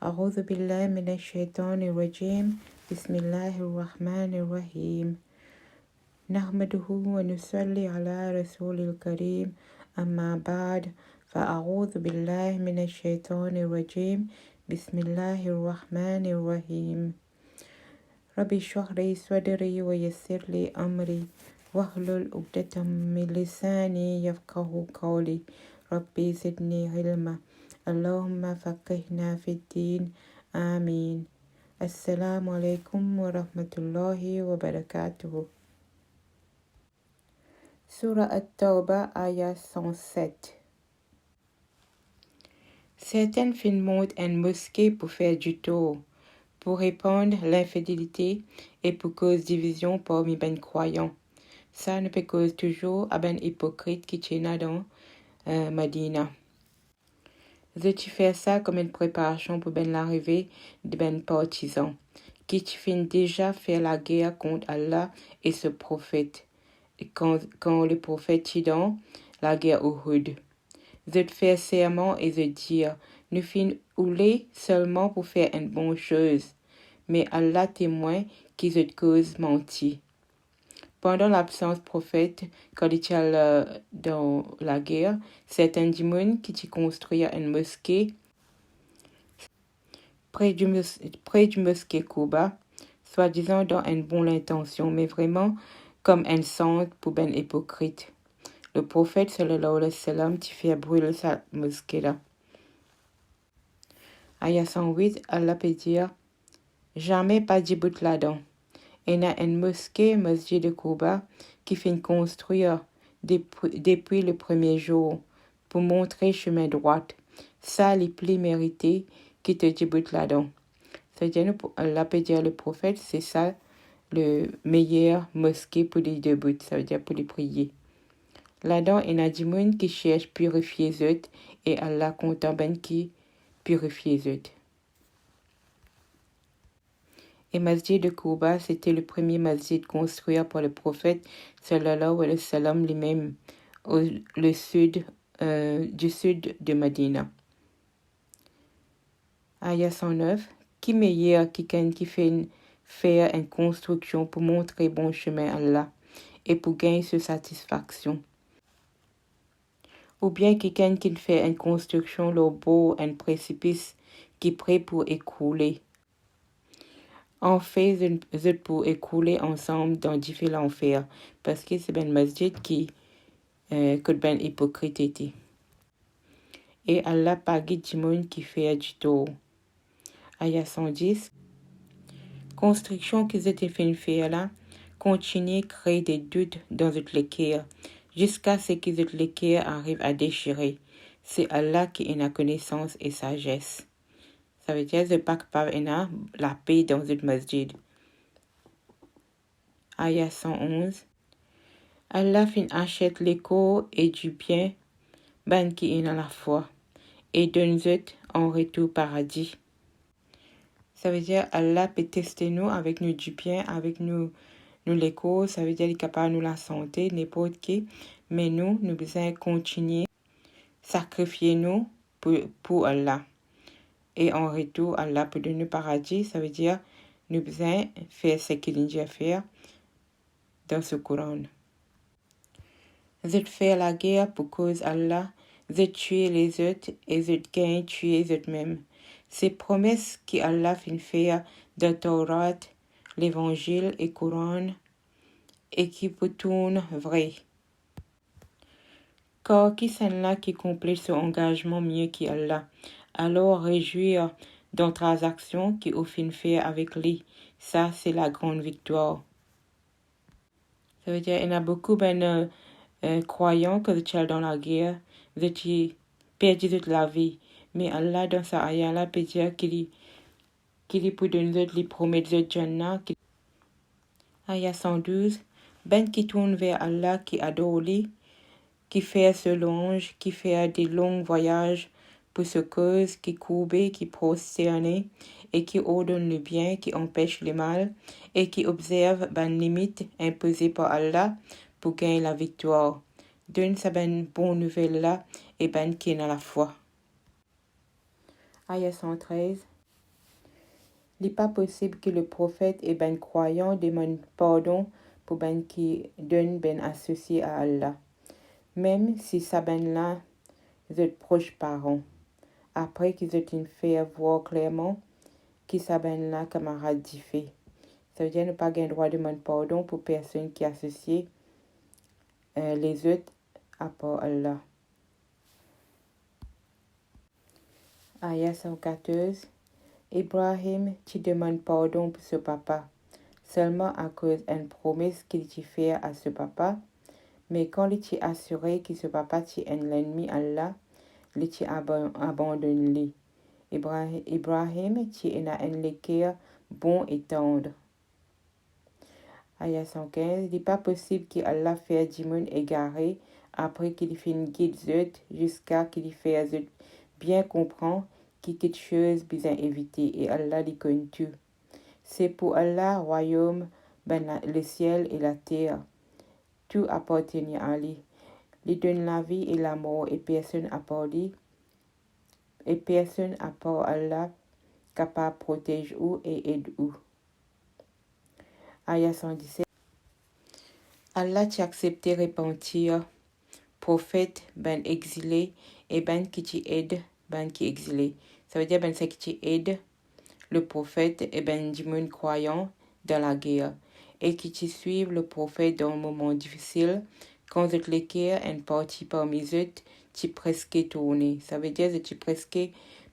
أعوذ بالله من الشيطان الرجيم بسم الله الرحمن الرحيم نحمده ونصلي على رسول الكريم أما بعد فأعوذ بالله من الشيطان الرجيم بسم الله الرحمن الرحيم ربي اشرح لي صدري ويسر لي أمري واحلل عقدة من لساني يفقه قولي ربي زدني علما اللهم فقهنا في الدين آمين السلام عليكم ورحمة الله وبركاته Surah At-Tawbah, ayah 107. Certaines filles montent une mosquée pour faire du tort, pour répandre l'infidélité et pour cause division parmi ben croyants. Ça ne peut cause toujours à ben hypocrite qui tient dans Medina. Tu fais ça comme une préparation pour ben l'arrivée de ben partisans, qui finissent déjà faire la guerre contre Allah et ce prophète. Quand le prophète est dans la guerre Uhud. Je fais serment et je dis, nous finissons ouler seulement pour faire une bonne chose, mais Allah témoin qui je cause menti. Pendant l'absence prophète, quand il était dans la guerre, certains démons qui construisent une mosquée près du mosquée Kuba, soi-disant dans une bonne intention, mais vraiment comme un sang pour ben hypocrite. Le prophète sallallahu alayhi wa sallam qui fait brûler sa mosquée là. Ayah 108, Allah peut dire jamais pas de but là-dedans. Il y a une mosquée, Masjid de Kuba, qui fait construire depuis le premier jour pour montrer chemin droit. Ça, les plus mérités qui te débutent là-dedans. C'est-à-dire, Allah peut dire le prophète, c'est ça le meilleur mosquée pour les débuts, ça veut dire pour les prier. Là-dedans, il y a des gens qui cherchent à purifier les autres et Allah content ben qui purifie les autres. Et Masjid de Kuba, c'était le premier masjid construit par le prophète sallallahu alayhi wa sallam lui-même du sud de Medina. Ayah 109, qui meilleur quelqu'un qui fait faire une construction pour montrer bon chemin à Allah et pour gagner sa satisfaction. Ou bien quelqu'un qui fait une construction au bord d'un précipice qui est prêt pour écouler. On fait pour écouler ensemble dans différents fers parce que c'est un masjid qui est ben hypocrite. Et Allah pague du monde qui fait du tort. Ayah 110. Construction qu'ils étaient fait faire là, continue à créer des doutes dans le cœur, jusqu'à ce que le cœur arrive à déchirer. C'est Allah qui a la connaissance et sagesse. Ça veut dire que pas capable de la paix dans le masjid. Ayah 111. Allah achète les corps et du bien, ben qui est dans la foi, et donne-eux en retour paradis. Ça veut dire Allah peut tester nous avec nous du bien, avec nous les causes, ça veut dire qu'il est capable de nous la santé, n'importe qui, mais nous besoin continuer, sacrifier nous pour Allah. Et en retour, Allah peut donner le paradis, ça veut dire nous besoin faire ce qu'il dit à faire dans ce Coran. Vous faire la guerre pour cause Allah, vous tuer les autres et vous gagnez tuer les autres mêmes. Ces promesses qu'Allah fait faire dans Torah, l'Évangile et Coran et qui retournent vraies. Car qui sont là qui complète son engagement mieux qu'Allah, alors réjouir dans transactions qui au fin fait avec lui. Ça, c'est la grande victoire. Ça veut dire qu'il y a beaucoup de croyants que sont dans la guerre, qui perdent toute la vie. Mais Allah, dans sa ayah, là, peut dire qu'il peut donner les promesses de Jannah. Ayah 112, ben qui tourne vers Allah, qui adore lui, qui fait ce louange, qui fait des longs voyages pour ce cause, qui courbe, qui prosterne, et qui ordonne le bien, qui empêche le mal, et qui observe ben limite imposée par Allah pour gagner la victoire. Donne sa ben bonne nouvelle là, et ben qui est dans la foi. Ayah 113. n'est pas possible que le prophète et ben croyant demandent pardon pour ben qui donne ben associé à Allah. Même si ça ben là, de proches parents. Après qu'ils ont fait voir clairement qui ça ben là camarade dit fait. Ça veut dire ne pas avoir droit de demander pardon pour personne qui associe les autres à part Allah. Ayah 114. Ibrahim, tu demandes pardon pour ce papa, seulement à cause d'une promesse qu'il t'a fait à ce papa. Mais quand il t'a assuré que ce papa est un ennemi Allah, il t'a abandonné. Ibrahim, tu es un cœur bon et tendre. Ayah 115. Il n'est pas possible qu'Allah fasse du monde égaré après qu'il finisse guide jusqu'à qu'il fasse bien comprendre qu'il quelque chose besoin éviter et Allah lui connaît tout. C'est pour Allah royaume, ben le ciel et la terre. Tout appartient à lui. Il donne la vie et la mort et personne à part lui. Et personne à part Allah capable de protéger ou et aide ou. Ayah 117. Allah t'a accepté repentir, prophète ben exilé et ben qui t'y aide, ben qui exilé. Ça veut dire ben c'est qui t'y aide le prophète et ben du monde croyant dans la guerre et qui t'y suivent le prophète dans un moment difficile quand tu l'équerre une partie parmi eux tu presque tourné. Ça veut dire que tu presque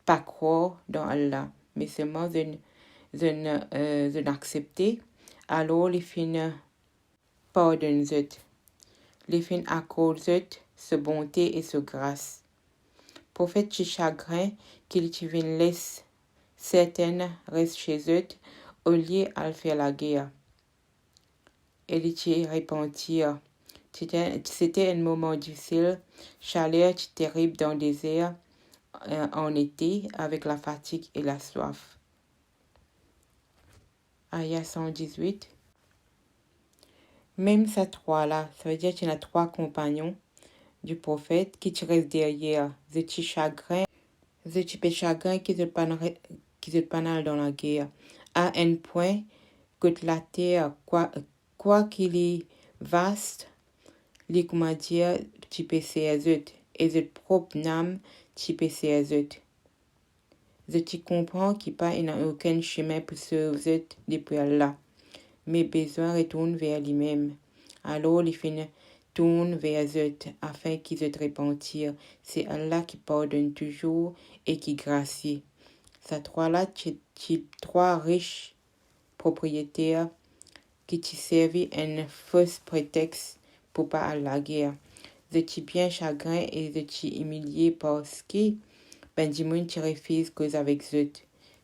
pas croire dans Allah, mais seulement de accepter. Alors les fins pardonne eux. Les fins accordent eux ce bonté et ce grâce. Prophète tu chagrin qu'il te vienne laisse certaines restent chez eux au lieu de faire la guerre. Et il te repentir. C'était un moment difficile, chaleur terrible dans le désert en été avec la fatigue et la soif. Ayah 118. Même ces trois-là, ça veut dire qu'il y a 3 compagnons du prophète qui te restent derrière. Je suis chagrin qui se panal dans la guerre. À un point que la terre, quoi qu'il est vaste, les comment dire, tu peux servir et de propre âme, tu peux servir. Je comprends qu'il n'y a aucun chemin pour servir depuis Allah. Mes besoins retournent vers lui-même. Alors, les fins tournent vers eux afin qu'ils se repentir. C'est Allah qui pardonne toujours et qui gracie. Ces trois-là, tu 3 riches propriétaires qui t'y servi un faux prétexte pour pas à la guerre. Je suis bien chagrin et je suis humilié parce que ben du monde tu refuses cause avec eux.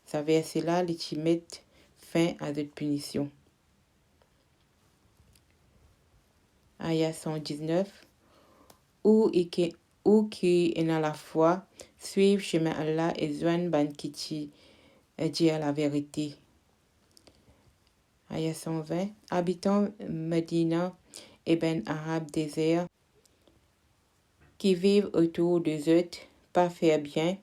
Ça verset-là, les tu mettent fin à cette punition. Ayah 119. Ou qui est dans la foi, suivent chemin Allah et joignent ban qui dit la vérité. Ayah 120. Habitants Medina et ben Arabes désert qui vivent autour des autres, pas faire bien,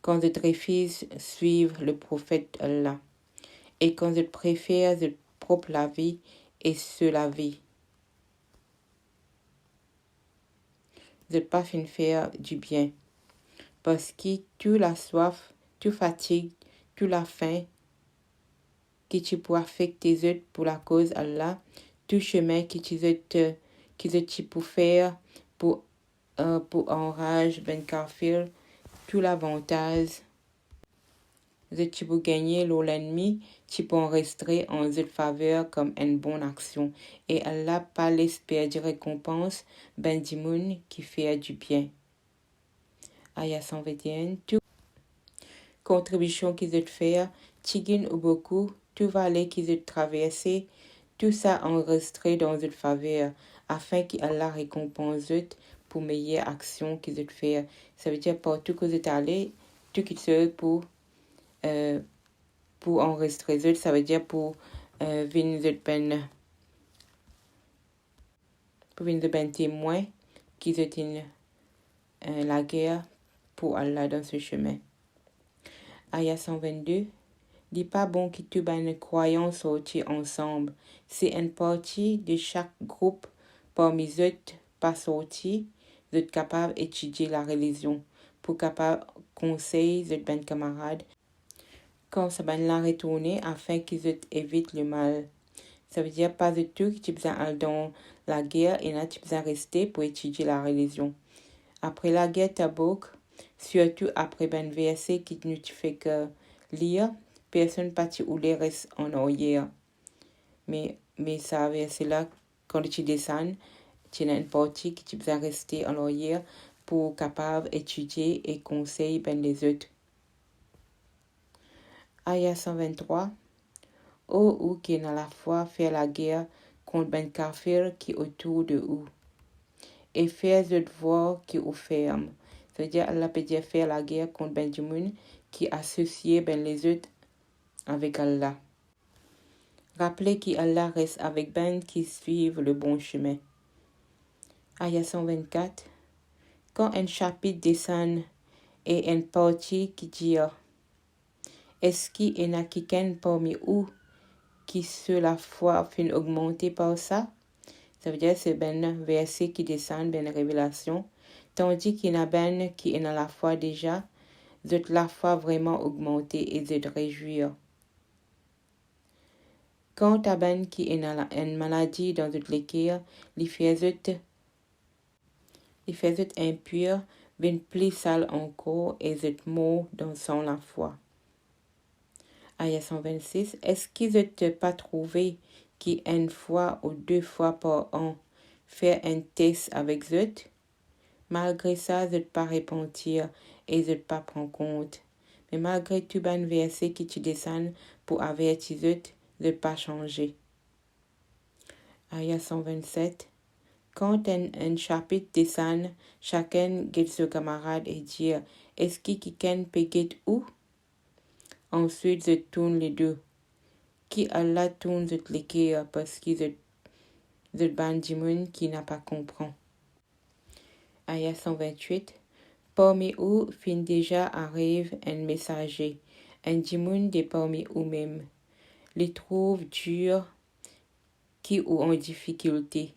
quand ils refusent suivre le prophète Allah et quand ils préfèrent leur propre la vie et se la vie. De pas fin faire du bien. Parce que toute la soif, toute fatigue, toute la faim que tu peux affecter les autres pour la cause Allah, tout chemin que tu peux faire pour enrage ben kafir, tout l'avantage que tu peux gagner l'ennemi, tu peux en rester en faveur comme une bonne action. Et Allah pas l'espère de récompense ben du monde qui fait du bien. Ayah 121. Toute contribution qu'ils ont fait, tigin ou beaucoup, tout vallée qu'ils ont traversé, tout ça enregistré dans une faveur, afin qu'Allah récompense eux pour meilleure action qu'ils ont fait. Ça veut dire partout que vous êtes allé, tout qu'ils sont pour enregistrer eux, ça veut dire pour venir ben témoin qu'ils ont la guerre pour Allah dans ce chemin. Ayah 122. Dit pas bon que tout ben croyants sortis ensemble. C'est une partie de chaque groupe parmi eux pas sorti, eux capable d'étudier la religion, pour capable conseiller eux ben camarades, quand ça ben la retourner afin qu'ils évitent le mal. Ça veut dire pas du tout que tu besoin aller dans la guerre et là tu besoin rester pour étudier la religion. Après la guerre Tabouk, surtout après ben verset qui nous fait que lire, personne parti ou les reste en arrière. Mais ça verset là, quand tu descends, tu as une partie qui tu besoin rester en arrière pour capable étudier et conseiller ben les autres. Aya 123. Ô ou qui n'a la foi faire la guerre contre ben kafir qui autour de vous. Et faire le devoir qui vous ferme. C'est-à-dire, Allah peut dire faire la guerre contre ben du monde qui associe ben les autres avec Allah. Rappelez qu'Allah reste avec ben qui suivent le bon chemin. Aya 124. Quand un chapitre descend et une partie qui dit est-ce qu'il y en a quelqu'un parmi vous qui sur la foi fin augmenter par ça? Ça veut dire c'est ben verset qui descend, ben révélation. Tandis qu'il y en a ben qui est dans la foi déjà, de la foi vraiment augmenter et de réjouir. Quand t'as ben qui est dans une maladie dans toute l'équerre, les faisait impurs, ben plus sale encore et zut mort dans son la foi. Aya 126. Est-ce qu'ils n'ont pas trouvé qu'une fois ou 2 fois par an, faire un test avec eux? Malgré ça, ils ne pas repentir et ils ne pas prendre compte. Mais malgré tout, ben verset qui tu descends pour avertir eux, de pas changer. Aya 127. Quand un chapitre descend, chacun guette son camarade et dit est-ce que quelqu'un peut guetter où? Ensuite, je tourne les deux. Qui Allah tourne les cœurs parce qu'ils ont ban du monde qui n'a pas compris. Aya 128. Parmi eux, fin déjà arrive un messager, un dimoun de parmi eux-mêmes. Les trouve durs, qui ou en difficulté.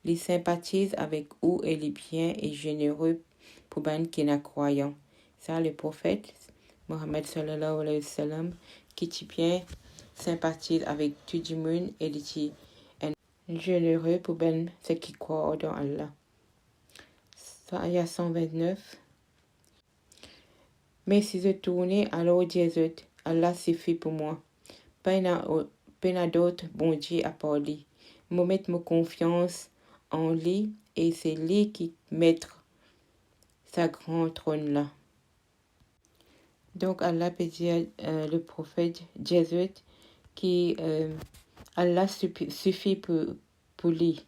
Les sympathise avec eux et les biens et généreux pour ban qui n'a croyant. Ça, le prophète, Mohammed sallallahu alayhi wa sallam, qui t'y bien sympathise avec tout le monde et qui est généreux pour ben ceux qui croient dans Allah. Ça, Aya 129. Mais si je tournais alors Jésus, Allah suffit pour moi. Pas d'autre bon Dieu à part lui. Je mets ma confiance en lui et c'est lui qui mettra sa grande trône là. Donc Allah peut dire le prophète Jésus qui Allah suffit pour lui.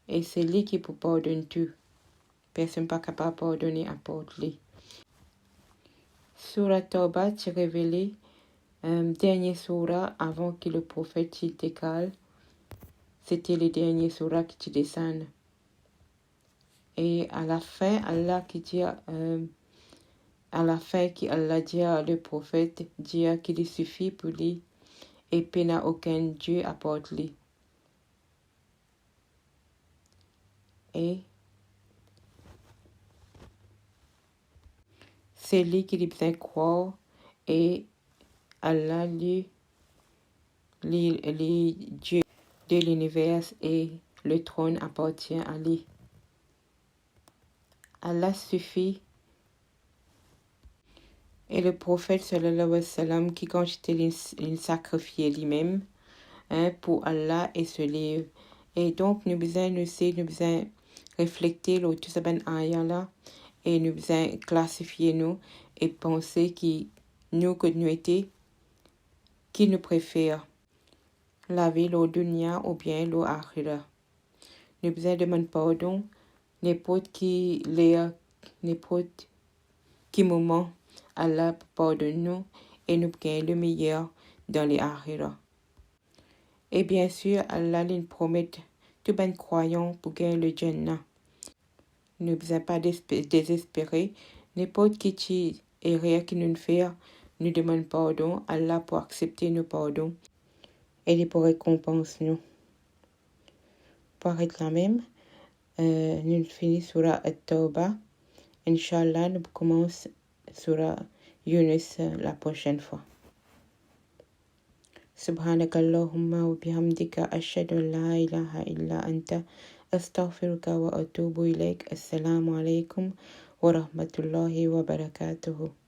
Et c'est lui qui peut pardonner tout. Personne n'est pas capable de pardonner à part lui. Surah Tawbah, tu révélé dernier surah avant que le prophète s'y décale. C'était le dernier surah qui te descend. Et à la fin, Allah qui dit à la fin qu'Allah dit à le prophète dit qu'il suffit pour lui et qu'il n'a aucun Dieu à part lui. Et c'est lui qui lui besoin croire et Allah lui Dieu de l'univers et le trône appartient à lui. Allah suffit. Et le prophète sallallahu alayhi wa sallam qui quand il sacrifiait lui-même pour Allah et se lève. Et donc nous besoin réfléchir tout ça ben ayah là et nous besoin classifier nous et penser qui nous était qui nous préfère la vie au dunya ou bien au akhira. Nous besoin demander pardon n'importe qui n'importe qui moment Allah pardonne nous et nous gagne le meilleur dans les akhira. Et bien sûr, Allah nous promet tout ben croyant pour gagner le Jannah. Ne besoin pas désespérer. N'importe qui erreur qui nous fait nous demandons pardon à Allah pour accepter nos pardons et pour récompenser nous. Par être la même, nous finissons sur At-Tawbah. Inch'Allah, nous commençons sur Yunus la prochaine fois. سبحانك اللهم وبحمدك أشهد أن لا إله إلا أنت أستغفرك وأتوب إليك. السلام عليكم ورحمة الله وبركاته.